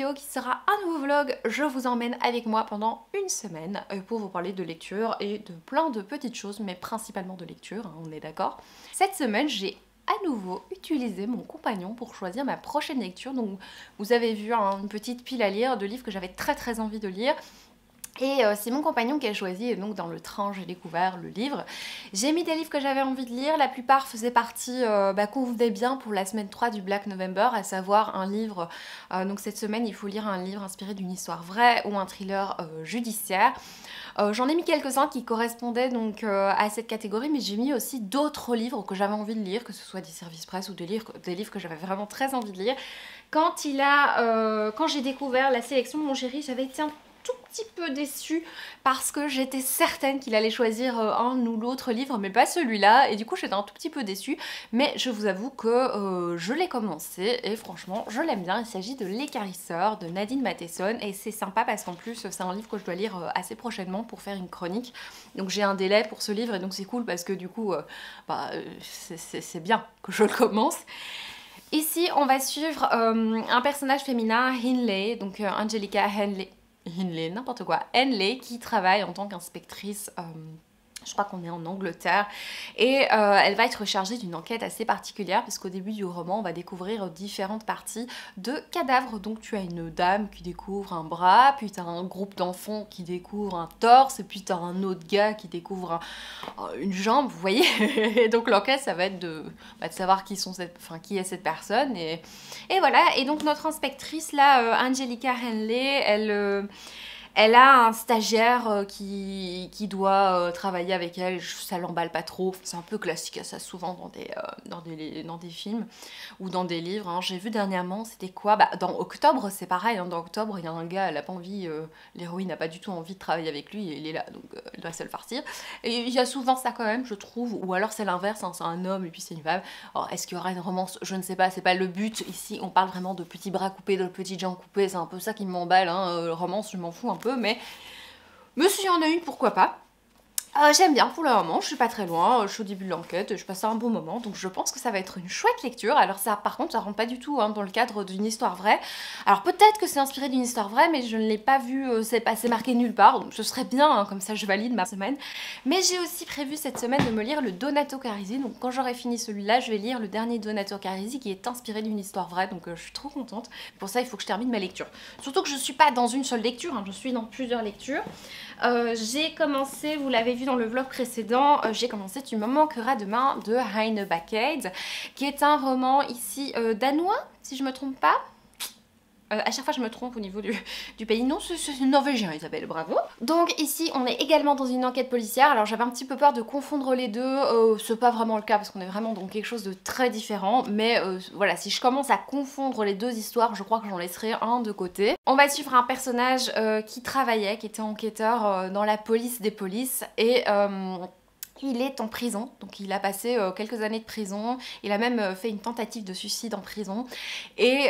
vidéo qui sera un nouveau vlog. Je vous emmène avec moi pendant une semaine pour vous parler de lecture et de plein de petites choses, mais principalement de lecture, hein, on est d'accord. Cette semaine, j'ai à nouveau utilisé mon compagnon pour choisir ma prochaine lecture. Donc vous avez vu hein, une petite pile à lire de livres que j'avais très envie de lire. Et c'est mon compagnon qui a choisi, et donc dans le train j'ai découvert le livre. J'ai mis des livres que j'avais envie de lire, la plupart faisaient partie, convenaient bien pour la semaine 3 du Black November, à savoir un livre, donc cette semaine il faut lire un livre inspiré d'une histoire vraie ou un thriller judiciaire. J'en ai mis quelques-uns qui correspondaient donc à cette catégorie, mais j'ai mis aussi d'autres livres que j'avais envie de lire, que ce soit des services presse ou des livres que j'avais vraiment très envie de lire. Quand j'ai découvert la sélection de mon chéri, j'avais été un tout petit peu déçue parce que j'étais certaine qu'il allait choisir un ou l'autre livre, mais pas celui-là, et du coup j'étais un tout petit peu déçue, mais je vous avoue que je l'ai commencé et franchement je l'aime bien. Il s'agit de L'écarisseur de Nadine Matheson et c'est sympa parce qu'en plus c'est un livre que je dois lire assez prochainement pour faire une chronique, donc j'ai un délai pour ce livre et donc c'est cool parce que du coup c'est bien que je le commence. Ici on va suivre un personnage féminin, Henley, donc Angelica Henley, n'importe quoi, Henley, qui travaille en tant qu'inspectrice, je crois qu'on est en Angleterre, et elle va être chargée d'une enquête assez particulière, parce qu'au début du roman, on va découvrir différentes parties de cadavres. Donc tu as une dame qui découvre un bras, puis tu as un groupe d'enfants qui découvre un torse, et puis tu as un autre gars qui découvre une jambe, vous voyez. Et donc l'enquête, ça va être de savoir qui est cette personne, et voilà. Et donc notre inspectrice, là, Angelica Henley, elle a un stagiaire qui doit travailler avec elle, ça l'emballe pas trop, c'est un peu classique, ça souvent dans des films ou dans des livres. Hein. J'ai vu dernièrement, c'était quoi, dans Octobre c'est pareil, hein. Dans Octobre il y a un gars, elle a pas envie, l'héroïne n'a pas du tout envie de travailler avec lui et il est là, donc elle doit se le farcir. Et il y a souvent ça quand même, je trouve, ou alors c'est l'inverse, hein, c'est un homme et puis c'est une femme. Alors est-ce qu'il y aura une romance? Je ne sais pas, c'est pas le but. Ici on parle vraiment de petits bras coupés, de petites jambes coupées, c'est un peu ça qui m'emballe, hein. Romance je m'en fous un peu, mais s'il y en a une, pourquoi pas. J'aime bien pour le moment, je suis pas très loin, je suis au début de l'enquête, je passe un bon moment, donc je pense que ça va être une chouette lecture. Alors ça, par contre, ça rentre pas du tout hein, dans le cadre d'une histoire vraie. Alors peut-être que c'est inspiré d'une histoire vraie, mais je ne l'ai pas vu, c'est marqué nulle part, donc ce serait bien, hein, comme ça je valide ma semaine. Mais j'ai aussi prévu cette semaine de me lire le Donato Carisi, donc quand j'aurai fini celui-là, je vais lire le dernier Donato Carisi qui est inspiré d'une histoire vraie, donc je suis trop contente. Pour ça, il faut que je termine ma lecture. Surtout que je suis pas dans une seule lecture, hein, je suis dans plusieurs lectures. J'ai commencé, vous l'avez vu dans le vlog précédent, j'ai commencé Tu me manqueras demain de Heine Backade, qui est un roman ici danois, si je me trompe pas. À chaque fois je me trompe au niveau du pays. Non, c'est norvégien Isabelle, bravo. Donc ici on est également dans une enquête policière. Alors j'avais un petit peu peur de confondre les deux, c'est pas vraiment le cas parce qu'on est vraiment dans quelque chose de très différent. Mais voilà, si je commence à confondre les deux histoires, je crois que j'en laisserai un de côté. On va suivre un personnage qui était enquêteur dans la police des polices et... il est en prison, donc il a passé quelques années de prison, il a même fait une tentative de suicide en prison. Et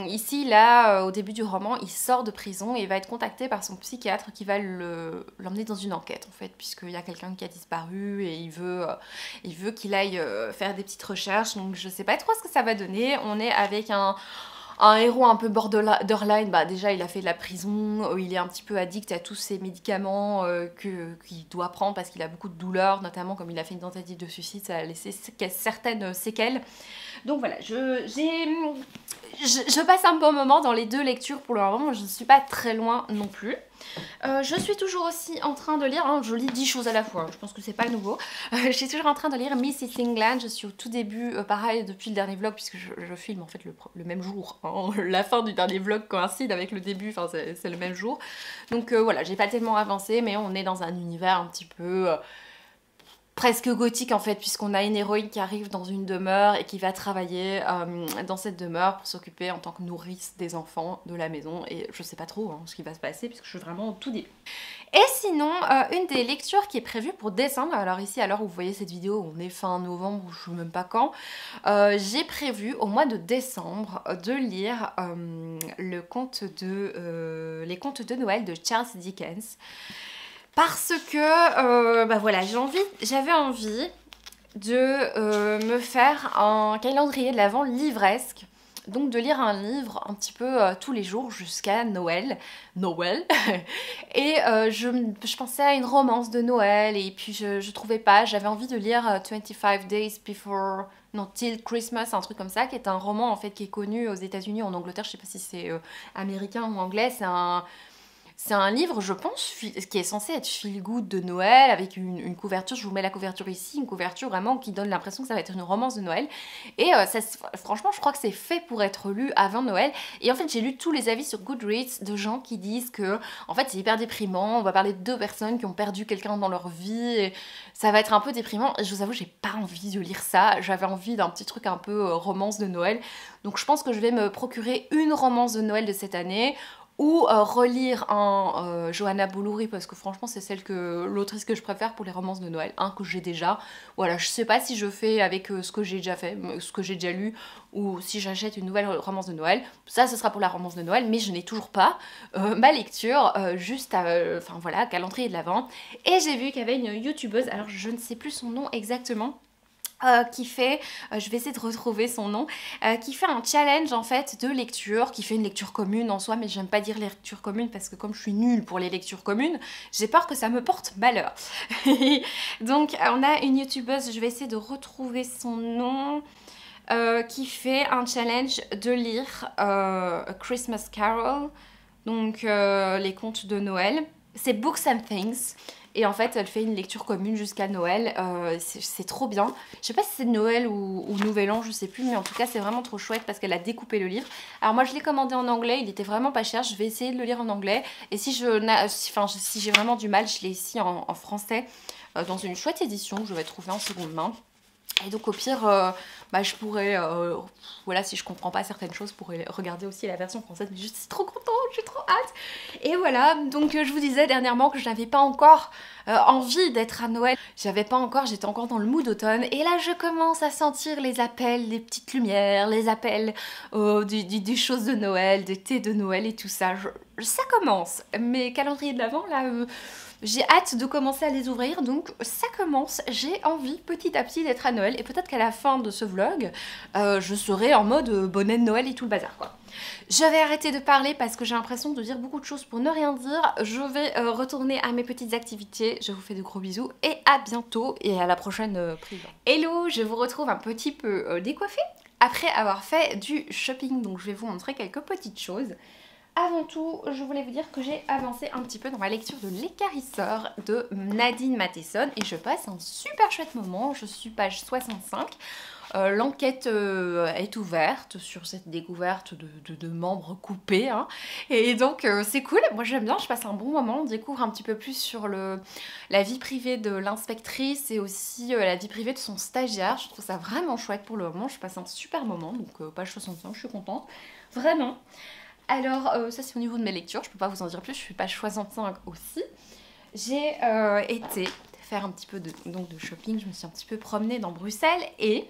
ici, là, au début du roman, il sort de prison et il va être contacté par son psychiatre qui va l'emmener dans une enquête, en fait, puisqu'il y a quelqu'un qui a disparu et il veut qu'il aille faire des petites recherches. Donc je sais pas trop ce que ça va donner. On est avec un héros un peu borderline, déjà il a fait de la prison, il est un petit peu addict à tous ces médicaments qu'il doit prendre parce qu'il a beaucoup de douleurs, notamment comme il a fait une tentative de suicide, ça a laissé certaines séquelles. Donc voilà, je passe un bon moment dans les deux lectures pour le moment, je ne suis pas très loin non plus. Je suis toujours aussi en train de lire, hein, je lis 10 choses à la fois, je pense que c'est pas nouveau. Je suis toujours en train de lire Mrs England, je suis au tout début, pareil depuis le dernier vlog, puisque je filme en fait le même jour. Hein. La fin du dernier vlog coïncide avec le début, enfin c'est le même jour. Donc voilà, j'ai pas tellement avancé, mais on est dans un univers un petit peu... presque gothique en fait, puisqu'on a une héroïne qui arrive dans une demeure et qui va travailler dans cette demeure pour s'occuper en tant que nourrice des enfants de la maison, et je sais pas trop hein, ce qui va se passer puisque je suis vraiment au tout début. Et sinon, une des lectures qui est prévue pour décembre, alors ici à l'heure où vous voyez cette vidéo, on est fin novembre, je ne sais même pas quand, j'ai prévu au mois de décembre de lire les contes de Noël de Charles Dickens. Parce que, voilà, j'avais envie de me faire un calendrier de l'Avent livresque donc de lire un livre un petit peu tous les jours jusqu'à Noël. Et je pensais à une romance de Noël et puis je trouvais pas, j'avais envie de lire 25 Days Before... Non, Till Christmas, un truc comme ça, qui est un roman en fait qui est connu aux États-Unis, en Angleterre, je sais pas si c'est américain ou anglais, c'est un livre, je pense, qui est censé être feel good de Noël, avec une couverture, je vous mets la couverture ici, une couverture vraiment qui donne l'impression que ça va être une romance de Noël. Et franchement, je crois que c'est fait pour être lu avant Noël. Et en fait, j'ai lu tous les avis sur Goodreads de gens qui disent que, en fait, c'est hyper déprimant, on va parler de deux personnes qui ont perdu quelqu'un dans leur vie, et ça va être un peu déprimant. Et je vous avoue, j'ai pas envie de lire ça, j'avais envie d'un petit truc un peu romance de Noël. Donc je pense que je vais me procurer une romance de Noël de cette année, ou relire un Johanna Boulouri, parce que franchement c'est l'autrice que je préfère pour les romances de Noël, que j'ai déjà. Voilà, je sais pas si je fais avec ce que j'ai déjà fait, ce que j'ai déjà lu, ou si j'achète une nouvelle romance de Noël. Ça, ce sera pour la romance de Noël, mais je n'ai toujours pas ma lecture, enfin voilà, calendrier de l'Avent. Et j'ai vu qu'il y avait une youtubeuse, alors je ne sais plus son nom exactement, qui fait, je vais essayer de retrouver son nom, qui fait un challenge en fait de lecture, qui fait une lecture commune en soi, mais j'aime pas dire lecture commune parce que comme je suis nulle pour les lectures communes, j'ai peur que ça me porte malheur. Donc on a une youtubeuse, je vais essayer de retrouver son nom, qui fait un challenge de lire A Christmas Carol, donc les contes de Noël. C'est Books and Things. Et en fait, elle fait une lecture commune jusqu'à Noël. C'est trop bien. Je sais pas si c'est Noël ou Nouvel An, je sais plus. Mais en tout cas, c'est vraiment trop chouette parce qu'elle a découpé le livre. Alors moi, je l'ai commandé en anglais. Il était vraiment pas cher. Je vais essayer de le lire en anglais. Et si j'ai vraiment du mal, je l'ai ici en français. Dans une chouette édition que je vais trouver en seconde main. Et donc au pire, je pourrais, voilà, si je comprends pas certaines choses, je pourrais regarder aussi la version française, mais je suis trop contente, j'ai trop hâte. Et voilà, donc je vous disais dernièrement que je n'avais pas encore envie d'être à Noël, j'étais encore dans le mood d'automne, et là je commence à sentir les appels des petites lumières, les appels des choses de Noël, des thés de Noël et tout ça. Ça commence, mes calendriers de l'Avent là... j'ai hâte de commencer à les ouvrir, donc ça commence, j'ai envie petit à petit d'être à Noël, et peut-être qu'à la fin de ce vlog, je serai en mode bonnet de Noël et tout le bazar quoi. Je vais arrêter de parler parce que j'ai l'impression de dire beaucoup de choses pour ne rien dire, je vais retourner à mes petites activités, je vous fais de gros bisous, et à bientôt, et à la prochaine prise. Hello, je vous retrouve un petit peu décoiffée, après avoir fait du shopping, donc je vais vous montrer quelques petites choses. Avant tout, je voulais vous dire que j'ai avancé un petit peu dans ma lecture de L'écarisseur de Nadine Matheson et je passe un super chouette moment, je suis page 65. L'enquête est ouverte sur cette découverte de membres coupés, hein. Et donc c'est cool, moi j'aime bien, je passe un bon moment, on découvre un petit peu plus sur la vie privée de l'inspectrice et aussi la vie privée de son stagiaire. Je trouve ça vraiment chouette pour le moment, je passe un super moment, donc page 65, je suis contente, vraiment. Alors, ça c'est au niveau de mes lectures, je peux pas vous en dire plus, je suis page 65 aussi. J'ai été faire un petit peu de shopping, je me suis un petit peu promenée dans Bruxelles et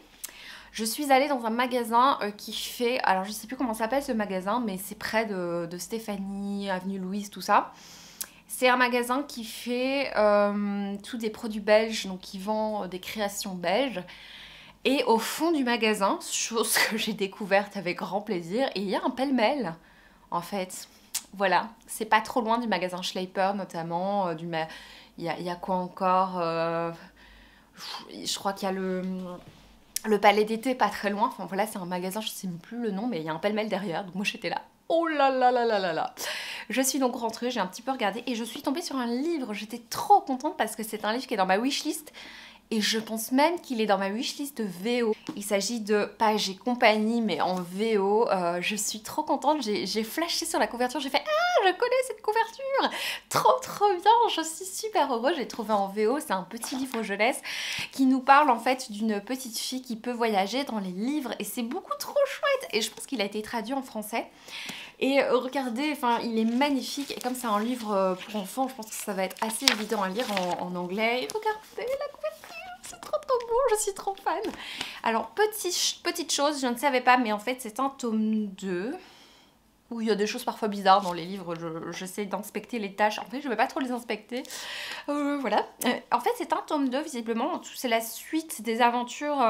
je suis allée dans un magasin qui fait... Alors je sais plus comment s'appelle ce magasin, mais c'est près de Stéphanie, avenue Louise, tout ça. C'est un magasin qui fait tous des produits belges, donc qui vend des créations belges. Et au fond du magasin, chose que j'ai découverte avec grand plaisir, il y a un pêle-mêle. En fait, voilà, c'est pas trop loin du magasin Schleiper notamment, il y a quoi encore, je crois qu'il y a le Palais d'été pas très loin, enfin voilà, c'est un magasin, je sais même plus le nom, mais il y a un pêle-mêle derrière, donc moi j'étais là, oh là là là là là là. Je suis donc rentrée, j'ai un petit peu regardé et je suis tombée sur un livre, j'étais trop contente parce que c'est un livre qui est dans ma wishlist. Et je pense même qu'il est dans ma wishlist de VO. Il s'agit de Page et compagnie, mais en VO. Je suis trop contente. J'ai flashé sur la couverture. J'ai fait « Ah, je connais cette couverture !» Trop bien. Je suis super heureuse. J'ai trouvé en VO. C'est un petit livre jeunesse qui nous parle en fait d'une petite fille qui peut voyager dans les livres. Et c'est beaucoup trop chouette. Et je pense qu'il a été traduit en français. Et regardez, enfin, il est magnifique. Et comme c'est un livre pour enfants, je pense que ça va être assez évident à lire en anglais. Et regardez la couverture. C'est trop beau, je suis trop fan. Alors, petite chose, je ne savais pas, mais en fait, c'est un tome 2. où il y a des choses parfois bizarres dans les livres, j'essaie d'inspecter les tâches. En fait, je vais pas trop les inspecter. Voilà. En fait, c'est un tome 2, visiblement. C'est la suite des aventures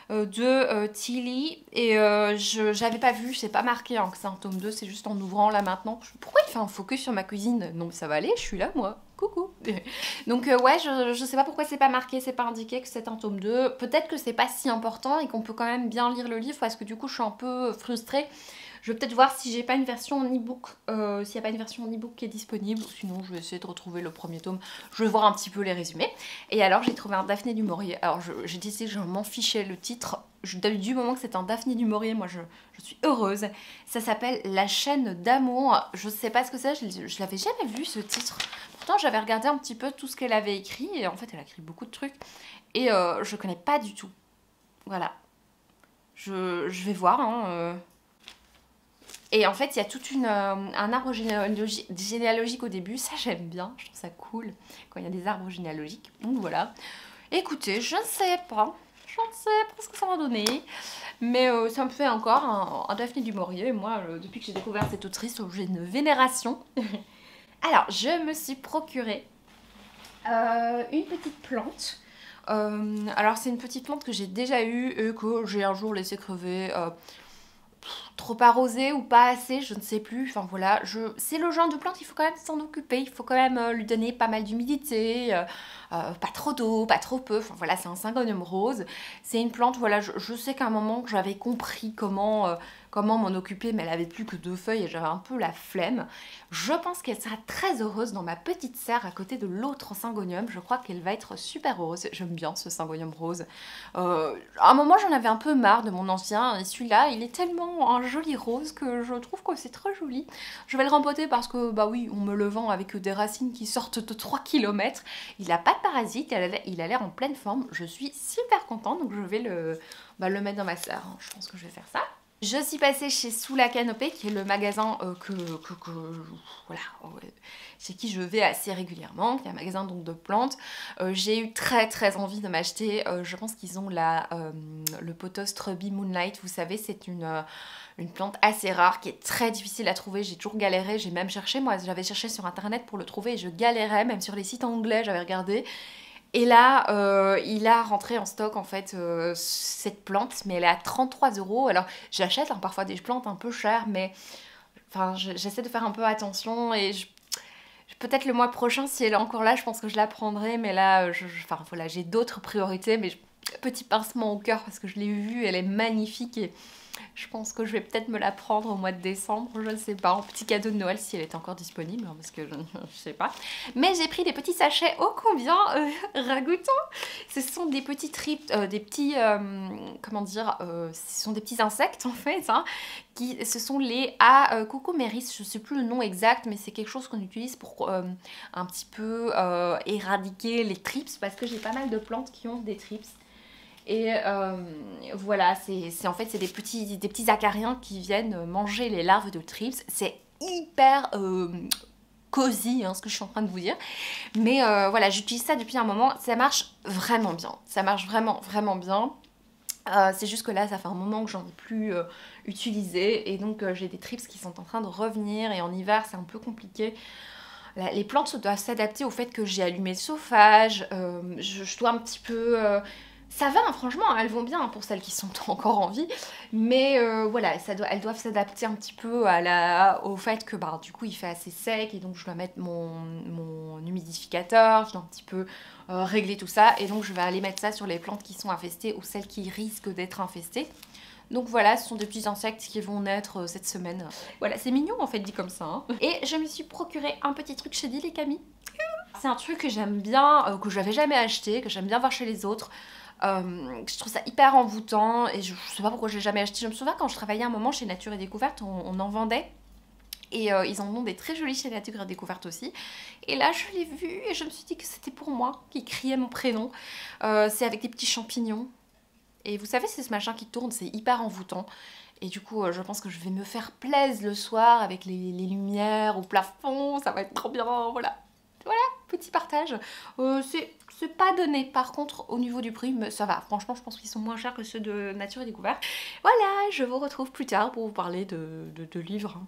de Tilly. Et j'avais pas vu, c'est pas marqué hein, que c'est un tome 2, c'est juste en ouvrant là maintenant. Pourquoi il fait un focus sur ma cuisine? Non, mais ça va aller, je suis là, moi. Coucou. Donc ouais, je sais pas pourquoi c'est pas marqué, c'est pas indiqué que c'est un tome 2. Peut-être que c'est pas si important et qu'on peut quand même bien lire le livre parce que du coup, je suis un peu frustrée. Je vais peut-être voir si j'ai pas une version en e-book, s'il n'y a pas une version en e-book qui est disponible, sinon je vais essayer de retrouver le premier tome. Je vais voir un petit peu les résumés. Et alors j'ai trouvé un Daphné du Maurier. Alors j'ai décidé que je m'en fichais le titre. Du moment que c'est un Daphné du Maurier, moi je suis heureuse. Ça s'appelle La chaîne d'amour. Je sais pas ce que c'est, je l'avais jamais vu ce titre. Pourtant j'avais regardé un petit peu tout ce qu'elle avait écrit, et en fait elle a écrit beaucoup de trucs. Et je connais pas du tout. Voilà. Je vais voir, hein. Et en fait, il y a tout un arbre généalogique au début. Ça, j'aime bien. Je trouve ça cool quand il y a des arbres généalogiques. Donc voilà. Écoutez, je ne sais pas. Je ne sais pas ce que ça va donner. Mais ça me fait encore un Daphné du Maurier. Et moi, depuis que j'ai découvert cette autrice, j'ai une vénération. Alors, je me suis procuré une petite plante. Alors, c'est une petite plante que j'ai déjà eue et que j'ai un jour laissé crever. Trop arrosé ou pas assez, je ne sais plus. Enfin voilà, c'est le genre de plante, il faut quand même s'en occuper, il faut quand même lui donner pas mal d'humidité, pas trop d'eau, pas trop peu. Enfin voilà, c'est un syngonium rose. C'est une plante, voilà, je sais qu'à un moment j'avais compris comment m'en occuper, mais elle avait plus que 2 feuilles et j'avais un peu la flemme. Je pense qu'elle sera très heureuse dans ma petite serre à côté de l'autre syngonium. Je crois qu'elle va être super heureuse. J'aime bien ce syngonium rose. À un moment, j'en avais un peu marre de mon ancien et celui-là, il est tellement un joli rose que je trouve que c'est très joli. Je vais le rempoter parce que, bah oui, on me le vend avec des racines qui sortent de 3 km. Il n'a pas de parasite, il a l'air en pleine forme. Je suis super contente, donc je vais le mettre dans ma serre. Je pense que je vais faire ça. Je suis passée chez Sous la Canopée, qui est le magasin voilà, chez qui je vais assez régulièrement, qui est un magasin donc de plantes. J'ai eu très envie de m'acheter, je pense qu'ils ont le pothos Ruby Moonlight, vous savez, c'est une plante assez rare qui est très difficile à trouver. J'ai toujours galéré, j'ai même cherché, moi j'avais cherché sur internet pour le trouver et je galérais, même sur les sites anglais j'avais regardé. Et là, il a rentré en stock en fait cette plante, mais elle est à 33 €. Alors j'achète parfois des plantes un peu chères, mais enfin, j'essaie de faire un peu attention et peut-être le mois prochain, si elle est encore là, je pense que je la prendrai. Mais là, enfin voilà, j'ai d'autres priorités, mais petit pincement au cœur parce que je l'ai vue, elle est magnifique et je pense que je vais peut-être me la prendre au mois de décembre, je ne sais pas, en petit cadeau de Noël si elle est encore disponible, parce que je sais pas. Mais j'ai pris des petits sachets ô combien ragoûtants. Ce sont des petits comment dire, ce sont des petits insectes en fait, hein, ce sont les Cucumeris, je sais plus le nom exact, mais c'est quelque chose qu'on utilise pour un petit peu éradiquer les thrips, parce que j'ai pas mal de plantes qui ont des thrips. Et voilà, en fait c'est des petits acariens qui viennent manger les larves de thrips. C'est hyper cosy, hein, ce que je suis en train de vous dire. Mais voilà, j'utilise ça depuis un moment, ça marche vraiment bien. Ça marche vraiment bien. C'est juste que là, ça fait un moment que j'en ai plus utilisé. Et donc j'ai des thrips qui sont en train de revenir. Et en hiver, c'est un peu compliqué. Les plantes doivent s'adapter au fait que j'ai allumé le chauffage. Je dois un petit peu... ça va, hein, franchement, elles vont bien hein, pour celles qui sont encore en vie. Mais voilà, elles doivent s'adapter un petit peu au fait que bah, du coup il fait assez sec. Et donc je dois mettre mon humidificateur, je dois un petit peu régler tout ça. Et donc je vais aller mettre ça sur les plantes qui sont infestées ou celles qui risquent d'être infestées. Donc voilà, ce sont des petits insectes qui vont naître cette semaine. Voilà, c'est mignon en fait dit comme ça. Hein. Et je me suis procuré un petit truc chez Dilly Camille. C'est un truc que j'aime bien, que j'avais jamais acheté, que j'aime bien voir chez les autres. Je trouve ça hyper envoûtant et je sais pas pourquoi je l'ai jamais acheté. Je me souviens quand je travaillais un moment chez Nature et Découverte, on en vendait. Et ils en ont des très jolis chez Nature et Découverte aussi. Et là, je l'ai vu et je me suis dit que c'était pour moi, qui criait mon prénom. C'est avec des petits champignons. Et vous savez, c'est ce machin qui tourne, c'est hyper envoûtant. Et du coup, je pense que je vais me faire plaisir le soir avec les lumières au plafond. Ça va être trop bien, voilà. Voilà, petit partage. C'est pas donné. Par contre, au niveau du prix, ça va. Franchement, je pense qu'ils sont moins chers que ceux de Nature et Découverte. Voilà, je vous retrouve plus tard pour vous parler de livres.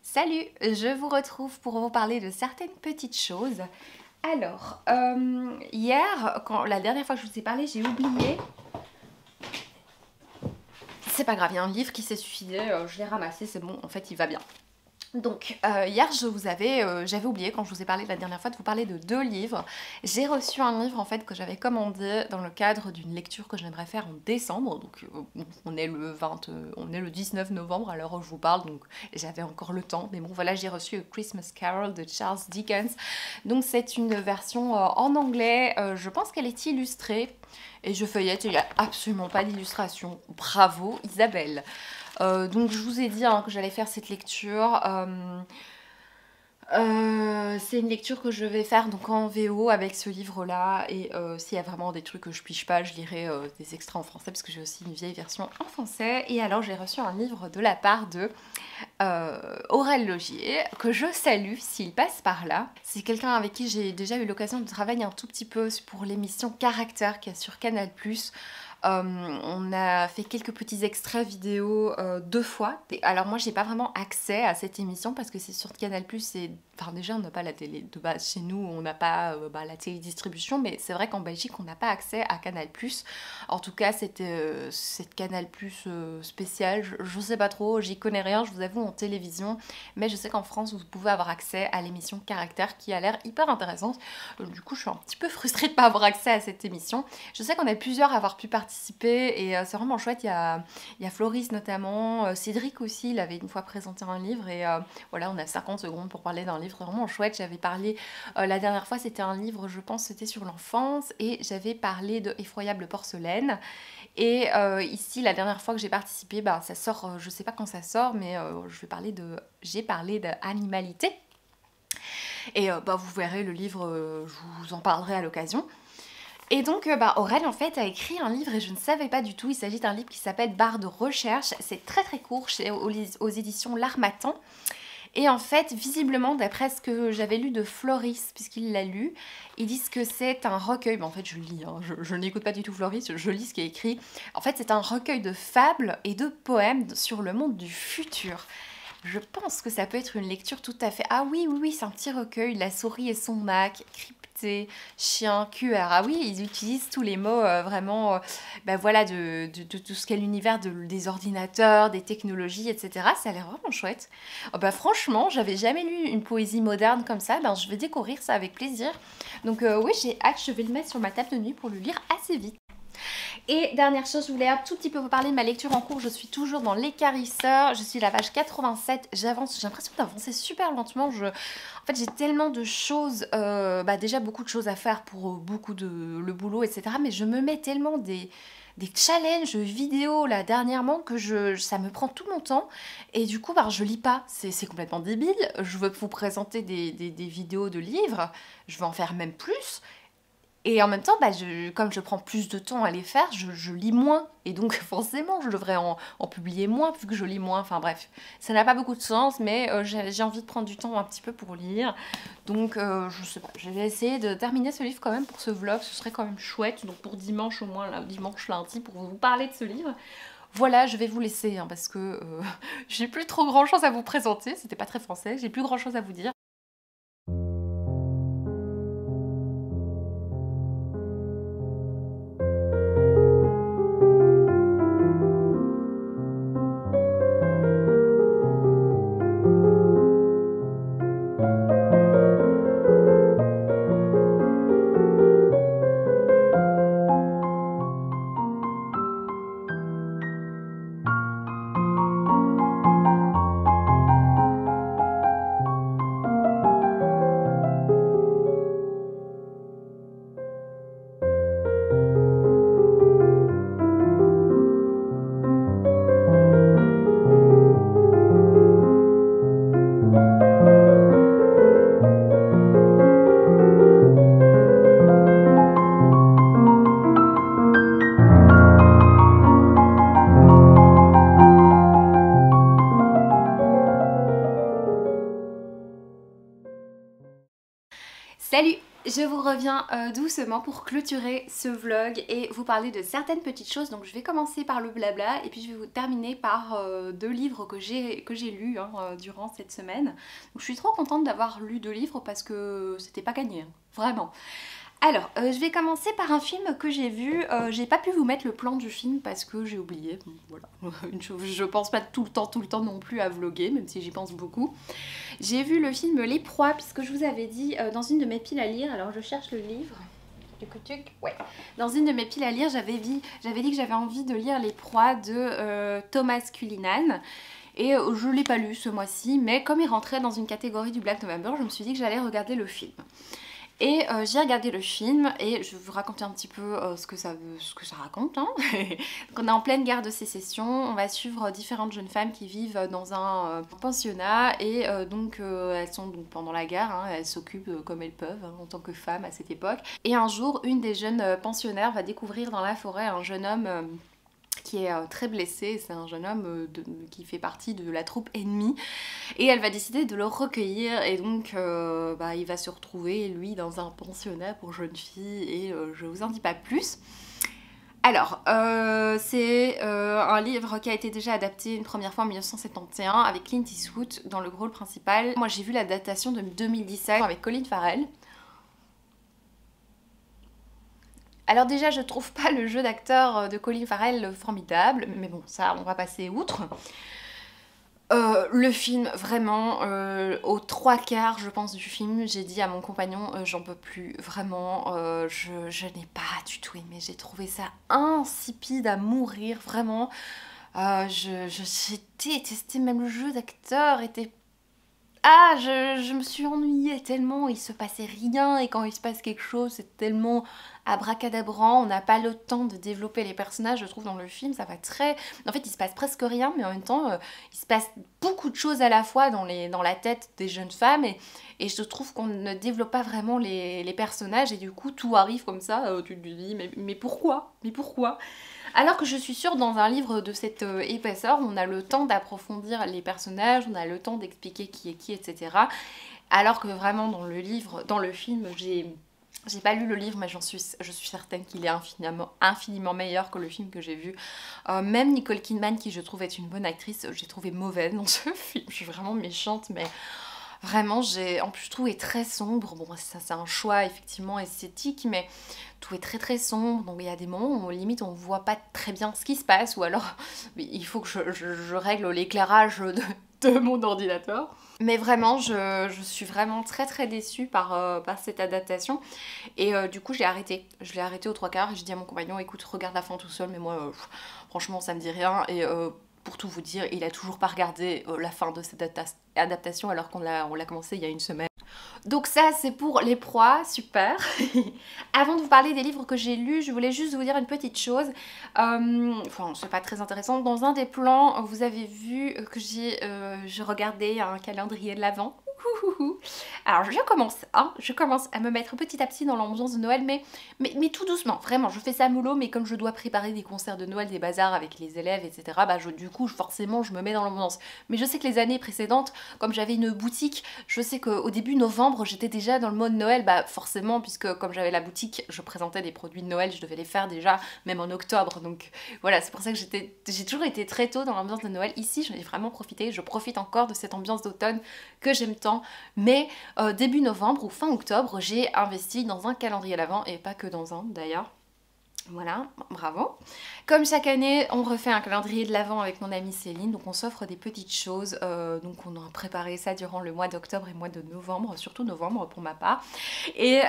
Salut, je vous retrouve pour vous parler de certaines petites choses. Alors, hier, la dernière fois que je vous ai parlé, j'ai oublié. C'est pas grave, il y a un livre qui s'est suicidé, je l'ai ramassé, c'est bon, en fait il va bien. Donc hier j'avais oublié quand je vous ai parlé la dernière fois de vous parler de 2 livres. J'ai reçu un livre en fait que j'avais commandé dans le cadre d'une lecture que j'aimerais faire en décembre. Donc on est le 19 novembre à l'heure où je vous parle, donc j'avais encore le temps. Mais bon voilà, j'ai reçu A Christmas Carol de Charles Dickens. Donc c'est une version en anglais, je pense qu'elle est illustrée. Et je feuillette, il n'y a absolument pas d'illustration. Bravo Isabelle. Donc je vous ai dit que j'allais faire cette lecture. C'est une lecture que je vais faire donc en VO avec ce livre là, et s'il y a vraiment des trucs que je pige pas, je lirai des extraits en français parce que j'ai aussi une vieille version en français. Et alors j'ai reçu un livre de la part de Aurel Logier, que je salue s'il passe par là. C'est quelqu'un avec qui j'ai déjà eu l'occasion de travailler un tout petit peu pour l'émission Caractère qui est sur Canal+. On a fait quelques petits extraits vidéo 2 fois. Alors moi j'ai pas vraiment accès à cette émission parce que c'est sur Canal+, et enfin déjà on n'a pas la télé de base chez nous, on n'a pas la télédistribution, mais c'est vrai qu'en Belgique on n'a pas accès à Canal+. En tout cas c'était cette Canal+ spéciale, je sais pas trop, j'y connais rien, je vous avoue, en télévision, mais je sais qu'en France vous pouvez avoir accès à l'émission Caractère qui a l'air hyper intéressante. Du coup je suis un petit peu frustrée de pas avoir accès à cette émission. Je sais qu'on est plusieurs à avoir pu participer et c'est vraiment chouette. Il y a Floris notamment, Cédric aussi, il avait une fois présenté un livre, et voilà, on a 50 secondes pour parler d'un livre vraiment chouette. J'avais parlé la dernière fois, c'était un livre, je pense c'était sur l'enfance, et j'avais parlé de Effroyable porcelaine. Et ici la dernière fois que j'ai participé, ça sort, je sais pas quand ça sort, mais j'ai parlé d'animalité. Et vous verrez le livre, je vous en parlerai à l'occasion. Et donc Aurel en fait a écrit un livre, et je ne savais pas du tout. Il s'agit d'un livre qui s'appelle Barre de recherche. C'est très très court, aux éditions L'Harmattan. Et en fait, visiblement, d'après ce que j'avais lu de Floris, puisqu'il l'a lu, ils disent que c'est un recueil. En fait, je lis, je n'écoute pas du tout Floris, je lis ce qui est écrit. En fait, c'est un recueil de fables et de poèmes sur le monde du futur. Je pense que ça peut être une lecture tout à fait... Ah oui, c'est un petit recueil, La souris et son Mac, crypté, chien, QR. Ah oui, ils utilisent tous les mots vraiment, voilà, de tout ce qu'est l'univers des ordinateurs, des technologies, etc. Ça a l'air vraiment chouette. Franchement, j'avais jamais lu une poésie moderne comme ça, je vais découvrir ça avec plaisir. Donc oui, j'ai hâte, je vais le mettre sur ma table de nuit pour le lire assez vite. Et dernière chose, je voulais un tout petit peu vous parler de ma lecture en cours. Je suis toujours dans L'écarisseur, je suis à la page 87, j'avance, j'ai l'impression d'avancer super lentement. En fait j'ai tellement de choses, déjà beaucoup de choses à faire pour beaucoup de le boulot, etc. Mais je me mets tellement des challenges vidéo là dernièrement que ça me prend tout mon temps, et du coup je lis pas, c'est complètement débile. Je veux vous présenter des vidéos de livres, je veux en faire même plus. Et en même temps, comme je prends plus de temps à les faire, je lis moins. Et donc forcément, je devrais en publier moins vu que je lis moins. Enfin bref, ça n'a pas beaucoup de sens, mais j'ai envie de prendre du temps un petit peu pour lire. Donc je sais pas, je vais essayer de terminer ce livre quand même pour ce vlog. Ce serait quand même chouette. Donc pour dimanche au moins, dimanche, lundi, pour vous parler de ce livre. Voilà, je vais vous laisser parce que j'ai plus trop grand chose à vous présenter. C'était pas très français, j'ai plus grand chose à vous dire. Salut! Je vous reviens doucement pour clôturer ce vlog et vous parler de certaines petites choses. Donc je vais commencer par le blabla et puis je vais vous terminer par deux livres que j'ai lus durant cette semaine. Donc je suis trop contente d'avoir lu 2 livres parce que c'était pas gagné, hein, vraiment. Alors, je vais commencer par un film que j'ai vu. J'ai pas pu vous mettre le plan du film parce que j'ai oublié. Bon, voilà, une chose, je pense pas tout le temps non plus à vlogger, même si j'y pense beaucoup. J'ai vu le film Les Proies, puisque je vous avais dit dans une de mes piles à lire. Alors, je cherche le livre. Ouais. Dans une de mes piles à lire, j'avais dit que j'avais envie de lire Les Proies de Thomas Cullinan. Et je l'ai pas lu ce mois-ci, mais comme il rentrait dans une catégorie du Black November, je me suis dit que j'allais regarder le film. Et j'ai regardé le film et je vais vous raconter un petit peu ce que ça raconte. Hein. Donc on est en pleine guerre de sécession, on va suivre différentes jeunes femmes qui vivent dans un pensionnat et donc elles sont donc pendant la guerre, hein, elles s'occupent comme elles peuvent hein, en tant que femmes à cette époque. Et un jour, une des jeunes pensionnaires va découvrir dans la forêt un jeune homme qui est très blessé, c'est un jeune homme qui fait partie de la troupe ennemie et elle va décider de le recueillir et donc il va se retrouver lui dans un pensionnat pour jeunes filles et je vous en dis pas plus. Alors, c'est un livre qui a été déjà adapté une première fois en 1971 avec Clint Eastwood dans le rôle principal. Moi j'ai vu l'adaptation de 2017 avec Colin Farrell. Alors déjà, je trouve pas le jeu d'acteur de Colin Farrell formidable, mais bon, ça, on va passer outre. Le film, vraiment, aux 3/4, je pense, du film, j'ai dit à mon compagnon, j'en peux plus, vraiment, je n'ai pas du tout aimé, j'ai trouvé ça insipide à mourir, vraiment. J'ai détesté, même le jeu d'acteur était... Ah, je me suis ennuyée tellement, il se passait rien et quand il se passe quelque chose, c'est tellement abracadabrant, on n'a pas le temps de développer les personnages, je trouve dans le film, ça va très... En fait, il se passe presque rien, mais en même temps, il se passe beaucoup de choses à la fois dans la tête des jeunes femmes et je trouve qu'on ne développe pas vraiment les personnages et du coup, tout arrive comme ça, tu te dis, mais pourquoi? Mais pourquoi? Alors que je suis sûre, dans un livre de cette épaisseur, on a le temps d'approfondir les personnages, on a le temps d'expliquer qui est qui, etc. Alors que vraiment dans le film, j'ai pas lu le livre, mais je suis certaine qu'il est infiniment meilleur que le film que j'ai vu. Même Nicole Kidman, qui je trouve être une bonne actrice, j'ai trouvé mauvaise dans ce film. Je suis vraiment méchante, mais... Vraiment, en plus tout est très sombre, bon ça c'est un choix effectivement esthétique, mais tout est très très sombre, donc il y a des moments où limite on voit pas très bien ce qui se passe, ou alors il faut que je règle l'éclairage de mon ordinateur. Mais vraiment, je suis vraiment très très déçue par cette adaptation, et du coup j'ai arrêté. Je l'ai arrêté aux 3/4 et j'ai dit à mon compagnon, écoute, regarde la fin tout seul, mais moi franchement ça me dit rien, et... pour tout vous dire, il a toujours pas regardé la fin de cette adaptation alors qu'on l'a commencé il y a une semaine. Donc ça c'est pour Les Proies, super. Avant de vous parler des livres que j'ai lus, je voulais juste vous dire une petite chose. Enfin, c'est pas très intéressant. Dans un des plans, vous avez vu que je regardais un calendrier de l'Avent. Alors je commence à me mettre petit à petit dans l'ambiance de Noël, mais tout doucement, vraiment, je fais ça mollo, mais comme je dois préparer des concerts de Noël, des bazars avec les élèves, etc., du coup, forcément, je me mets dans l'ambiance. Mais je sais que les années précédentes, comme j'avais une boutique, je sais qu'au début novembre, j'étais déjà dans le mode Noël, forcément, puisque comme j'avais la boutique, je présentais des produits de Noël, je devais les faire déjà, même en octobre, donc voilà, c'est pour ça que j'ai toujours été très tôt dans l'ambiance de Noël. Ici, j'en ai vraiment profité, je profite encore de cette ambiance d'automne que j'aime tant. Mais début novembre ou fin octobre, j'ai investi dans un calendrier à l'Avent, et pas que dans un d'ailleurs. Voilà, bravo. Comme chaque année, on refait un calendrier de l'Avent avec mon amie Céline, donc on s'offre des petites choses, donc on a préparé ça durant le mois d'octobre et le mois de novembre, surtout novembre pour ma part. Et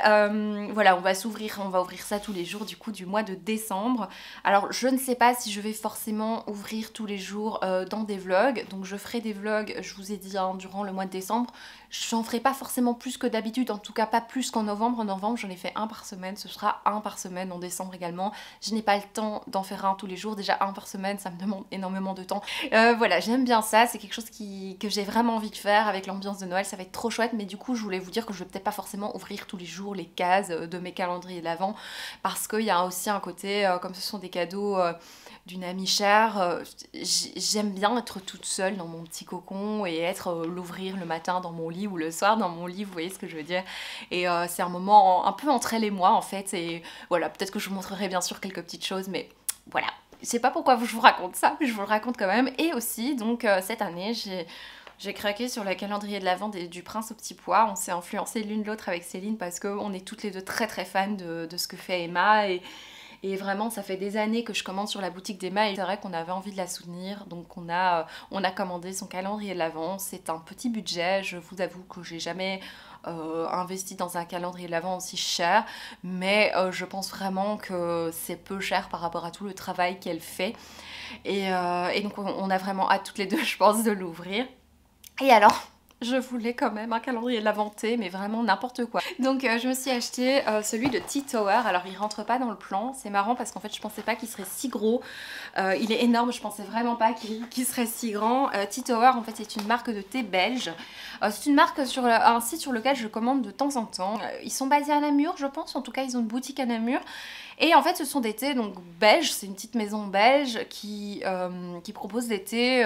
voilà, on va ouvrir ça tous les jours du coup du mois de décembre. Alors je ne sais pas si je vais forcément ouvrir tous les jours dans des vlogs, donc je ferai des vlogs, je vous ai dit durant le mois de décembre. J'en ferai pas forcément plus que d'habitude, en tout cas pas plus qu'en novembre. En novembre j'en ai fait un par semaine, ce sera un par semaine en décembre également. simplement je n'ai pas le temps d'en faire un tous les jours, déjà un par semaine ça me demande énormément de temps. Voilà, j'aime bien ça, c'est quelque chose que j'ai vraiment envie de faire avec l'ambiance de Noël, ça va être trop chouette, mais du coup je voulais vous dire que je vais peut-être pas forcément ouvrir tous les jours les cases de mes calendriers de l'Avent, parce qu'il y a aussi un côté, comme ce sont des cadeaux d'une amie chère, j'aime bien être toute seule dans mon petit cocon et l'ouvrir le matin dans mon lit ou le soir dans mon lit, vous voyez ce que je veux dire. Et c'est un moment un peu entre elle et moi en fait, et voilà, peut-être que je vous montrerai bien sûr quelques petites choses, mais voilà. Je sais pas pourquoi je vous raconte ça, mais je vous le raconte quand même. Et aussi, donc cette année, j'ai craqué sur le calendrier de l'Avent du Prince au Petit Pois. On s'est influencé l'une l'autre avec Céline parce qu'on est toutes les deux très très fans de ce que fait Emma. Et vraiment, ça fait des années que je commande sur la boutique d'Emma et c'est vrai qu'on avait envie de la soutenir. Donc on a commandé son calendrier de l'Avent. C'est un petit budget, je vous avoue que j'ai jamais investi dans un calendrier de l'Avent aussi cher. Mais je pense vraiment que c'est peu cher par rapport à tout le travail qu'elle fait. Et donc on a vraiment hâte toutes les deux, je pense, de l'ouvrir. Et alors, je voulais quand même un calendrier de l'Avent, mais vraiment n'importe quoi. Donc je me suis acheté celui de Tea Tower. Alors il rentre pas dans le plan, c'est marrant parce qu'en fait je pensais pas qu'il serait si gros. Il est énorme, je pensais vraiment pas qu'il serait si grand. Tea Tower en fait c'est une marque de thé belge. C'est une marque sur un site sur lequel je commande de temps en temps. Ils sont basés à Namur je pense, en tout cas ils ont une boutique à Namur. Et en fait ce sont des thés donc belges, c'est une petite maison belge qui propose des thés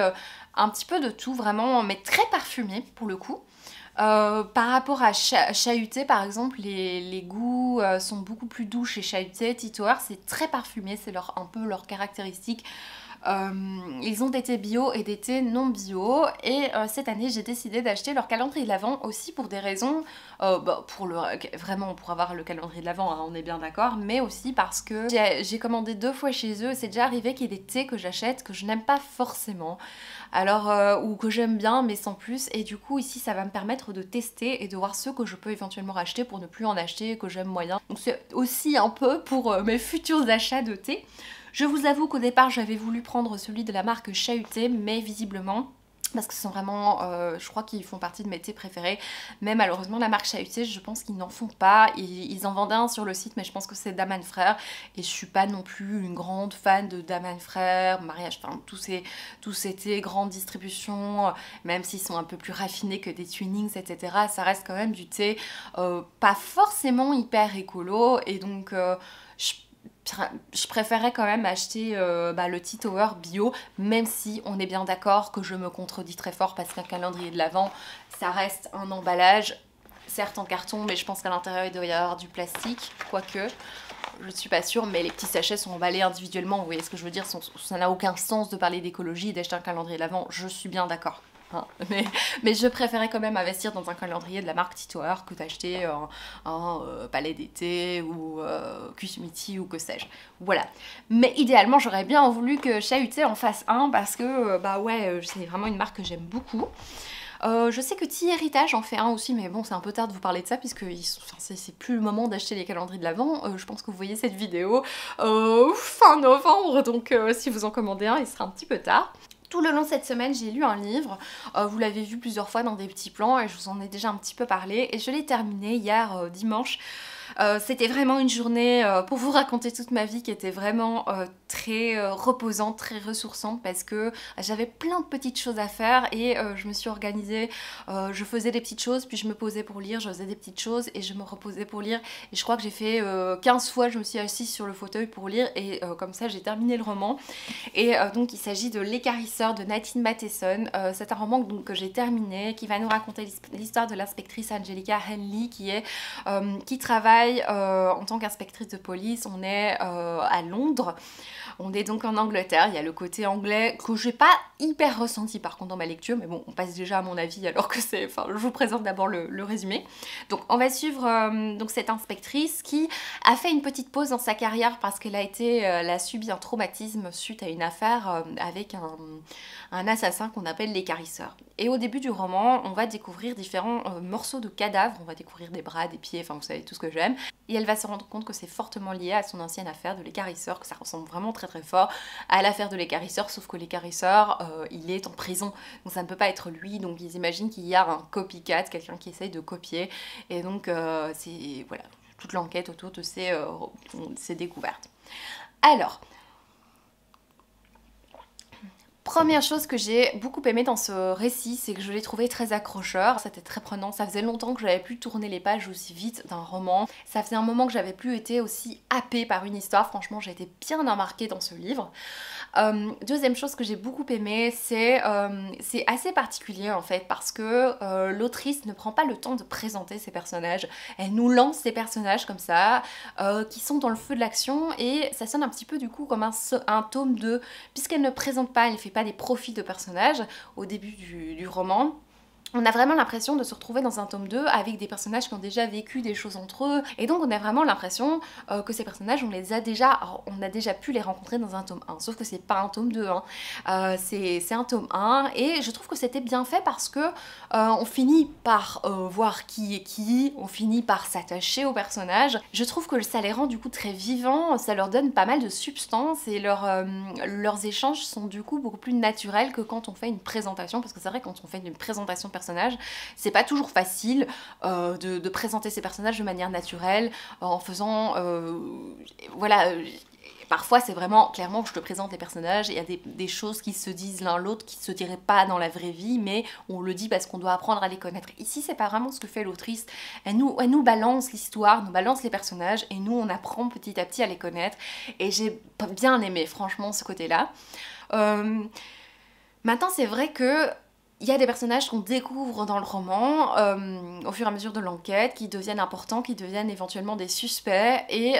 un petit peu de tout vraiment, mais très parfumés pour le coup. Par rapport à Chahuté par exemple, les goûts sont beaucoup plus doux chez Chahuté. Tea Tower c'est très parfumé, c'est un peu leur caractéristique. Ils ont des thés bio et des thés non bio et cette année j'ai décidé d'acheter leur calendrier de l'Avent aussi pour des raisons vraiment pour avoir le calendrier de l'Avent hein, on est bien d'accord, mais aussi parce que j'ai commandé 2 fois chez eux. C'est déjà arrivé qu'il y ait des thés que j'achète que je n'aime pas forcément alors ou que j'aime bien mais sans plus, et du coup ici ça va me permettre de tester et de voir ceux que je peux éventuellement racheter pour ne plus en acheter que j'aime moyen. Donc c'est aussi un peu pour mes futurs achats de thé. Je vous avoue qu'au départ j'avais voulu prendre celui de la marque Chahuté, mais visiblement, parce que ce sont vraiment, je crois qu'ils font partie de mes thés préférés, mais malheureusement la marque Chahuté je pense qu'ils n'en font pas. Ils en vendaient un sur le site mais je pense que c'est Daman Frères et je suis pas non plus une grande fan de Daman Frères, Mariage, enfin tous ces thés grande distribution, même s'ils sont un peu plus raffinés que des tunings etc, ça reste quand même du thé pas forcément hyper écolo, et donc je préférais quand même acheter le Tea Tower bio, même si on est bien d'accord que je me contredis très fort parce qu'un calendrier de l'Avent ça reste un emballage, certes en carton, mais je pense qu'à l'intérieur il doit y avoir du plastique, quoique je ne suis pas sûre, mais les petits sachets sont emballés individuellement, vous voyez ce que je veux dire, ça n'a aucun sens de parler d'écologie et d'acheter un calendrier de l'Avent, je suis bien d'accord. Hein, mais je préférais quand même investir dans un calendrier de la marque Tea Tower que d'acheter un Palais d'été ou Kusmiti ou que sais-je. Voilà. Mais idéalement, j'aurais bien voulu que Chahuté en fasse un parce que, c'est vraiment une marque que j'aime beaucoup. Je sais que Tea Héritage en fait un aussi, mais bon, c'est un peu tard de vous parler de ça puisque c'est plus le moment d'acheter les calendriers de l'Avent. Je pense que vous voyez cette vidéo fin novembre, donc si vous en commandez un, il sera un petit peu tard. Tout le long de cette semaine, j'ai lu un livre, vous l'avez vu plusieurs fois dans des petits plans et je vous en ai déjà un petit peu parlé, et je l'ai terminé hier dimanche. C'était vraiment une journée pour vous raconter toute ma vie qui était vraiment très reposante, très ressourçante parce que j'avais plein de petites choses à faire et je me suis organisée, je faisais des petites choses puis je me posais pour lire, je faisais des petites choses et je me reposais pour lire, et je crois que j'ai fait 15 fois je me suis assise sur le fauteuil pour lire et comme ça j'ai terminé le roman. Et donc il s'agit de L'écarisseur de Nadine Matheson. C'est un roman donc, que j'ai terminé, qui va nous raconter l'histoire de l'inspectrice Angelica Henley qui travaille en tant qu'inspectrice de police. On est à Londres, on est donc en Angleterre. Il y a le côté anglais que j'ai pas hyper ressenti par contre dans ma lecture, mais bon on passe déjà à mon avis alors que c'est, enfin je vous présente d'abord le résumé. Donc on va suivre donc cette inspectrice qui a fait une petite pause dans sa carrière parce qu'elle elle a subi un traumatisme suite à une affaire avec un assassin qu'on appelle l'écarisseur. Et au début du roman, on va découvrir différents morceaux de cadavres, on va découvrir des bras, des pieds, enfin vous savez tout ce que j'aime. Et elle va se rendre compte que c'est fortement lié à son ancienne affaire de l'écarisseur, que ça ressemble vraiment très très fort à l'affaire de l'écarisseur, sauf que l'écarisseur, il est en prison, donc ça ne peut pas être lui, donc ils imaginent qu'il y a un copycat, quelqu'un qui essaye de copier, et donc c'est voilà, toute l'enquête autour de ces découvertes. Alors, première chose que j'ai beaucoup aimé dans ce récit, c'est que je l'ai trouvé très accrocheur, c'était très prenant, ça faisait longtemps que j'avais plus tourné les pages aussi vite d'un roman, ça faisait un moment que j'avais plus été aussi happée par une histoire, franchement j'ai été bien embarquée dans ce livre. Deuxième chose que j'ai beaucoup aimé, c'est assez particulier en fait, parce que l'autrice ne prend pas le temps de présenter ses personnages, elle nous lance ces personnages comme ça, qui sont dans le feu de l'action, et ça sonne un petit peu du coup comme un tome 2, puisqu'elle ne présente pas, elle ne fait pas des profils de personnages au début du roman. On a vraiment l'impression de se retrouver dans un tome 2 avec des personnages qui ont déjà vécu des choses entre eux, et donc on a vraiment l'impression que ces personnages on a déjà pu les rencontrer dans un tome 1, sauf que c'est pas un tome 2, hein. C'est un tome 1, et je trouve que c'était bien fait parce que on finit par voir qui est qui, on finit par s'attacher aux personnages. Je trouve que ça les rend du coup très vivants, ça leur donne pas mal de substance, et leurs échanges sont du coup beaucoup plus naturels que quand on fait une présentation, parce que c'est vrai quand on fait une présentation personnages, c'est pas toujours facile de présenter ces personnages de manière naturelle en faisant voilà, parfois c'est vraiment clairement je te présente les personnages et il y a des choses qui se disent l'un l'autre qui se diraient pas dans la vraie vie, mais on le dit parce qu'on doit apprendre à les connaître. Ici c'est pas vraiment ce que fait l'autrice, elle nous balance l'histoire, nous balance les personnages, et nous on apprend petit à petit à les connaître, et j'ai bien aimé franchement ce côté là. Maintenant c'est vrai que il y a des personnages qu'on découvre dans le roman au fur et à mesure de l'enquête, qui deviennent importants, qui deviennent éventuellement des suspects, et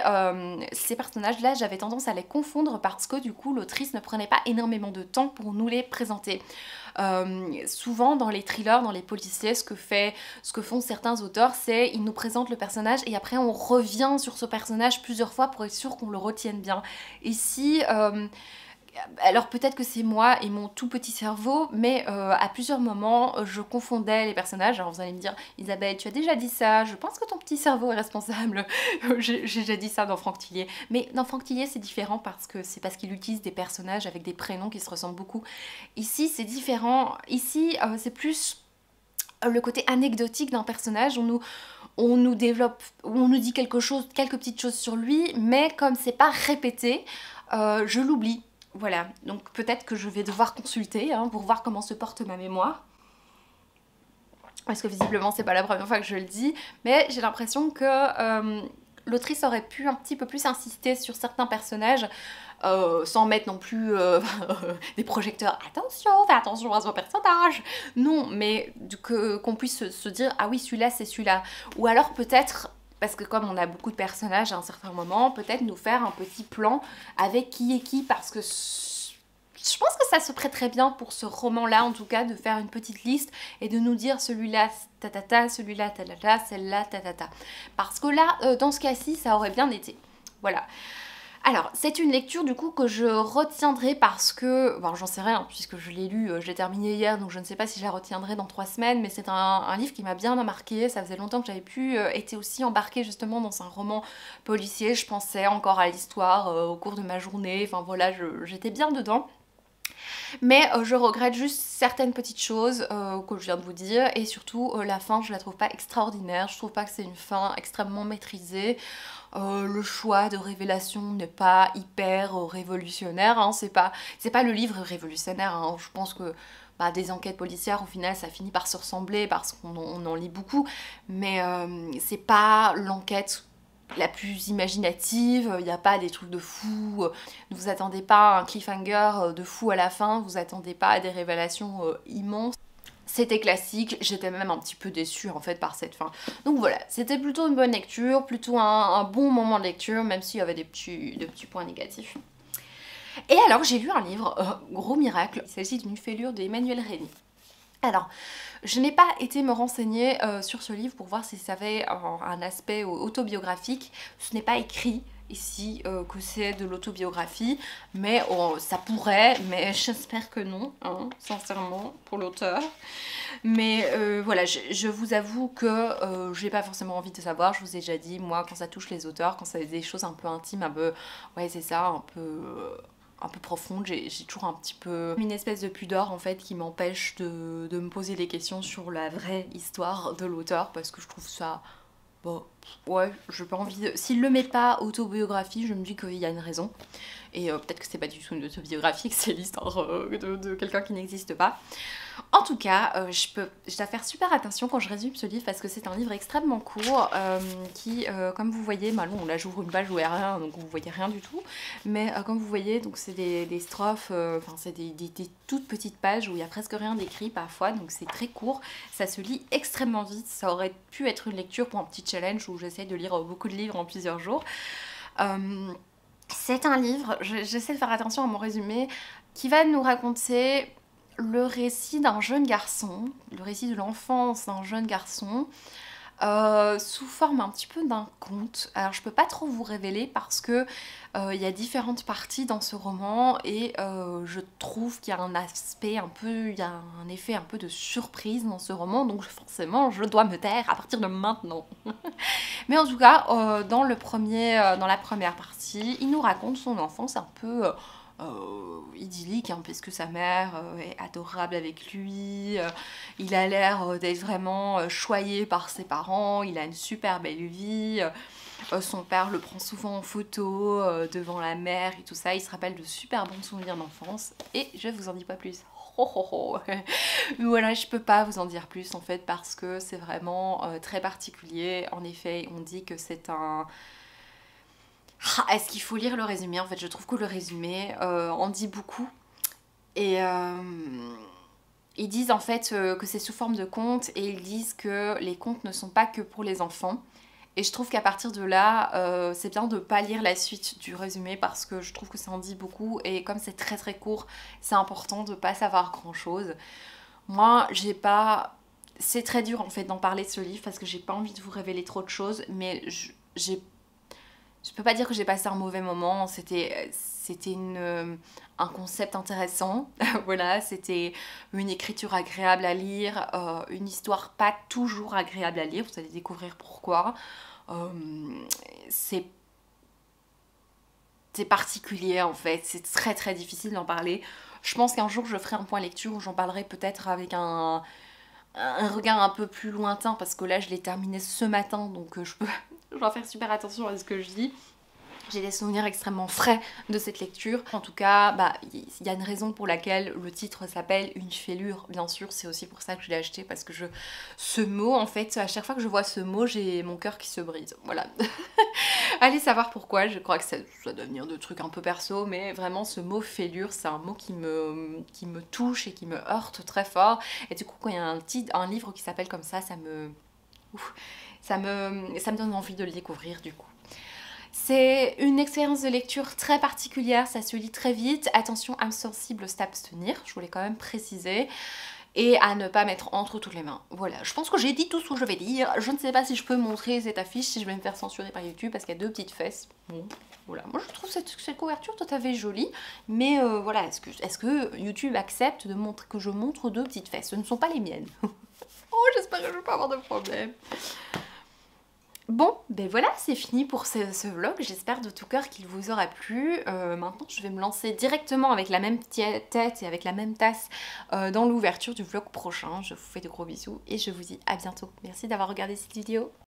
ces personnages-là, j'avais tendance à les confondre parce que du coup, l'autrice ne prenait pas énormément de temps pour nous les présenter. Souvent dans les thrillers, dans les policiers, ce que font certains auteurs, c'est ils nous présentent le personnage et après on revient sur ce personnage plusieurs fois pour être sûr qu'on le retienne bien. Ici, alors peut-être que c'est moi et mon tout petit cerveau, mais à plusieurs moments je confondais les personnages. Alors vous allez me dire, Isabelle, tu as déjà dit ça, je pense que ton petit cerveau est responsable. J'ai déjà dit ça dans Franck Tillier, mais dans Franck Tillier c'est différent parce qu'il utilise des personnages avec des prénoms qui se ressemblent beaucoup. Ici c'est différent, ici c'est plus le côté anecdotique d'un personnage. On nous développe, on nous dit quelque chose, quelques petites choses sur lui, mais comme c'est pas répété, je l'oublie. Voilà, donc peut-être que je vais devoir consulter pour voir comment se porte ma mémoire. Parce que visiblement c'est pas la première fois que je le dis, mais j'ai l'impression que l'autrice aurait pu un petit peu plus insister sur certains personnages, sans mettre non plus des projecteurs, attention, fais attention à ce personnage. Non, mais qu'on puisse se dire, ah oui, celui-là c'est celui-là. Ou alors peut-être, parce que comme on a beaucoup de personnages à un certain moment, peut-être nous faire un petit plan avec qui est qui, parce que je pense que ça se prête très bien pour ce roman-là, en tout cas, de faire une petite liste et de nous dire celui-là tatata, celui-là tatata, celle-là tatata. Parce que là, dans ce cas-ci, ça aurait bien été. Voilà. Alors, c'est une lecture du coup que je retiendrai parce que, bon j'en sais rien puisque je l'ai lu, je l'ai terminé hier, donc je ne sais pas si je la retiendrai dans 3 semaines, mais c'est un livre qui m'a bien marqué. Ça faisait longtemps que j'avais pu été aussi embarquée justement dans un roman policier, je pensais encore à l'histoire au cours de ma journée, enfin voilà, j'étais bien dedans. Mais je regrette juste certaines petites choses que je viens de vous dire, et surtout la fin je la trouve pas extraordinaire, je trouve pas que c'est une fin extrêmement maîtrisée. Le choix de révélation n'est pas hyper révolutionnaire, hein. C'est pas le livre révolutionnaire, hein. Je pense que des enquêtes policières au final ça finit par se ressembler parce qu'on en lit beaucoup, mais c'est pas l'enquête la plus imaginative, il n'y a pas des trucs de fou, ne vous attendez pas à un cliffhanger de fou à la fin, vous attendez pas à des révélations immenses. C'était classique, j'étais même un petit peu déçue en fait par cette fin. Donc voilà, c'était plutôt une bonne lecture, plutôt un bon moment de lecture, même s'il y avait des petits points négatifs. Et alors j'ai lu un livre, gros miracle, il s'agit d'une fêlure d'Emmanuel Rémy. Alors, je n'ai pas été me renseigner sur ce livre pour voir si ça avait un aspect autobiographique. Ce n'est pas écrit ici que c'est de l'autobiographie, mais ça pourrait, mais j'espère que non, hein, sincèrement, pour l'auteur. Mais voilà, je vous avoue que j'ai pas forcément envie de savoir, je vous ai déjà dit, moi, quand ça touche les auteurs, quand ça des choses un peu intimes, un peu, ouais c'est ça, un peu profonde, j'ai toujours un petit peu une espèce de pudeur en fait qui m'empêche de me poser des questions sur la vraie histoire de l'auteur, parce que je trouve ça bon, ouais, j'ai pas envie de... S'il le met pas autobiographie, je me dis qu'il y a une raison. Et peut-être que c'est pas du tout une autobiographie, que c'est l'histoire de quelqu'un qui n'existe pas. En tout cas, je dois faire super attention quand je résume ce livre parce que c'est un livre extrêmement court qui, comme vous voyez, bah non, là j'ouvre une page où il n'y a rien, donc vous voyez rien du tout. Mais comme vous voyez, donc c'est des strophes, enfin c'est des toutes petites pages où il n'y a presque rien d'écrit parfois, donc c'est très court. Ça se lit extrêmement vite. Ça aurait pu être une lecture pour un petit challenge où j'essaie de lire beaucoup de livres en plusieurs jours. C'est un livre, j'essaie de faire attention à mon résumé, qui va nous raconter le récit d'un jeune garçon, le récit de l'enfance d'un jeune garçon, sous forme un petit peu d'un conte. Alors je peux pas trop vous révéler parce que il y a différentes parties dans ce roman et je trouve qu'il y a un aspect un peu, il y a un effet un peu de surprise dans ce roman, donc forcément je dois me taire à partir de maintenant. Mais en tout cas, dans la première partie, il nous raconte son enfance un peu idyllique, hein, puisque sa mère est adorable avec lui, il a l'air d'être vraiment choyé par ses parents, il a une super belle vie, son père le prend souvent en photo devant la mer et tout ça, il se rappelle de super bons souvenirs d'enfance, et je vous en dis pas plus. Oh, oh, oh. Voilà, je peux pas vous en dire plus en fait parce que c'est vraiment très particulier. En effet, on dit que c'est un... Est-ce qu'il faut lire le résumé? En fait, je trouve que le résumé en dit beaucoup. Et ils disent en fait que c'est sous forme de contes et ils disent que les contes ne sont pas que pour les enfants. Et je trouve qu'à partir de là, c'est bien de pas lire la suite du résumé parce que je trouve que ça en dit beaucoup et comme c'est très très court, c'est important de pas savoir grand chose. Moi, j'ai pas... C'est très dur en fait d'en parler de ce livre parce que j'ai pas envie de vous révéler trop de choses, mais je peux pas dire que j'ai passé un mauvais moment, c'était un concept intéressant, voilà, c'était une écriture agréable à lire, une histoire pas toujours agréable à lire, vous allez découvrir pourquoi. C'est particulier en fait, c'est très très difficile d'en parler. Je pense qu'un jour je ferai un point lecture où j'en parlerai peut-être avec un regard un peu plus lointain parce que là je l'ai terminé ce matin donc je dois faire super attention à ce que je dis. J'ai des souvenirs extrêmement frais de cette lecture. En tout cas, bah, il y a une raison pour laquelle le titre s'appelle Une fêlure. Bien sûr, c'est aussi pour ça que je l'ai acheté parce que ce mot, en fait, à chaque fois que je vois ce mot, j'ai mon cœur qui se brise. Voilà. Allez savoir pourquoi. Je crois que ça doit venir de trucs un peu perso, mais vraiment, ce mot fêlure, c'est un mot qui me touche et qui me heurte très fort. Et du coup, quand il y a un livre qui s'appelle comme ça me donne envie de le découvrir du coup. C'est une expérience de lecture très particulière, ça se lit très vite. Attention, âme sensible, s'abstenir, je voulais quand même préciser. Et à ne pas mettre entre toutes les mains. Voilà, je pense que j'ai dit tout ce que je vais dire. Je ne sais pas si je peux montrer cette affiche, si je vais me faire censurer par YouTube parce qu'il y a deux petites fesses. Bon, voilà, moi je trouve cette couverture tout à fait jolie. Mais voilà, est-ce que YouTube accepte de montrer que je montre deux petites fesses? Ce ne sont pas les miennes. Oh, j'espère que je ne vais pas avoir de problème. Bon, ben voilà, c'est fini pour ce vlog. J'espère de tout cœur qu'il vous aura plu. Maintenant, je vais me lancer directement avec la même tête et avec la même tasse dans l'ouverture du vlog prochain. Je vous fais de gros bisous et je vous dis à bientôt. Merci d'avoir regardé cette vidéo.